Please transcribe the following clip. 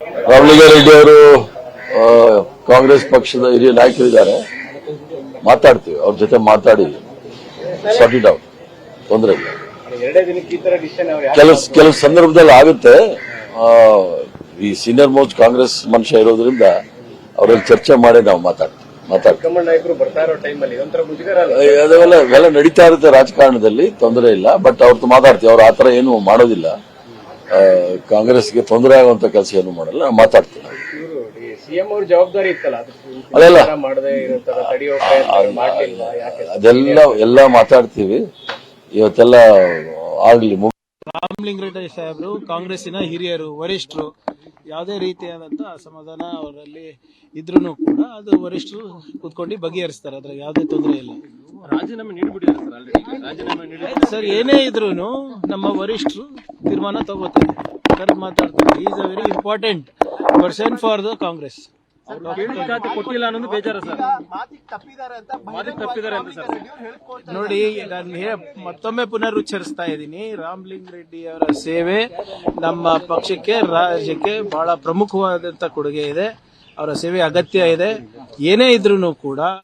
ರಾಮಲಿಂಗಾರೆಡ್ಡಿ ಅವರು ಕಾಂಗ್ರೆಸ್ ಪಕ್ಷದ ಹಿರಿಯ ನಾಯಕರಿದ್ದಾರೆ, ಮಾತಾಡ್ತೀವಿ ಅವ್ರ ಜೊತೆ ಮಾತಾಡಿ ಸಾರ್ಟ್ ಇಟ್ ಔಟ್, ತೊಂದರೆ ಇಲ್ಲ. ಕೆಲವು ಸಂದರ್ಭದಲ್ಲಿ ಆಗುತ್ತೆ. ಈ ಸೀನಿಯರ್ ಮೋಸ್ಟ್ ಕಾಂಗ್ರೆಸ್ ಮನುಷ್ಯ ಇರೋದ್ರಿಂದ ಅವರಲ್ಲಿ ಚರ್ಚೆ ಮಾಡಿ ನಾವು ಮಾತಾಡ್ತೀವಿ. ಅದೆಲ್ಲ ನಡೀತಾ ಇರುತ್ತೆ ರಾಜಕಾರಣದಲ್ಲಿ, ತೊಂದರೆ ಇಲ್ಲ. ಬಟ್ ಅವ್ರದ್ದು ಮಾತಾಡ್ತೀವಿ, ಅವ್ರು ಆತರ ಏನು ಮಾಡೋದಿಲ್ಲ. ಕಾಂಗ್ರೆಸ್ಗೆ ತೊಂದರೆ ಆಗುವಂತ ಕೆಲಸ ಏನು ಮಾಡಲ್ಲ, ನಾವು ಮಾತಾಡ್ತೀವಿ. ಅದೆಲ್ಲ ಮಾತಾಡ್ತೀವಿ. ಇವತ್ತೆಲ್ಲ ಆಗ್ಲಿ. ರಾಮಲಿಂಗಾರೆಡ್ಡಿ ಸಾಹೇಬರು ಕಾಂಗ್ರೆಸ್ಸಿನ ಹಿರಿಯರು, ವರಿಷ್ಠರು. ಯಾವುದೇ ರೀತಿಯಾದಂತಹ ಅಸಮಾಧಾನ ಅವರಲ್ಲಿ ಇದ್ರೂ ಕೂಡ ಅದು ವರಿಷ್ಠರು ಕೂತ್ಕೊಂಡು ಬಗೆಹರಿಸ್ತಾರೆ. ಅದ್ರಾಗ ಯಾವುದೇ ತೊಂದರೆ ಇಲ್ಲ. ರಾಜೀನಾಮೆ ನೀಡಿಬಿಟ್ಟಿದ್ದಾರೆ ಸರ್. ಏನೇ ಇದ್ರೂ ನಮ್ಮ ವರಿಷ್ಠರು ತೀರ್ಮಾನ ತಗೋತಾರೆ, ಸರ್ ಮಾತಾಡ್ತಾರೆ. Is a very important person for the Congress. ಕೊಟ್ಟಿಲ್ಲ ಅನ್ನೋದು ಬೇಜಾರ ಸರ್. ತಪ್ಪಿದ್ದಾರೆ ಅಂತ ಸರ್. ನೋಡಿ, ನಾನು ಮತ್ತೊಮ್ಮೆ ಪುನರುಚ್ಚರಿಸ್ತಾ ಇದ್ದೀನಿ, ರಾಮಲಿಂಗಾರೆಡ್ಡಿ ಅವರ ಸೇವೆ ನಮ್ಮ ಪಕ್ಷಕ್ಕೆ, ರಾಜ್ಯಕ್ಕೆ ಬಹಳ ಪ್ರಮುಖವಾದಂತ ಕೊಡುಗೆ ಇದೆ. ಅವರ ಸೇವೆ ಅಗತ್ಯ ಇದೆ. ಏನೇ ಇದ್ರೂ ಕೂಡ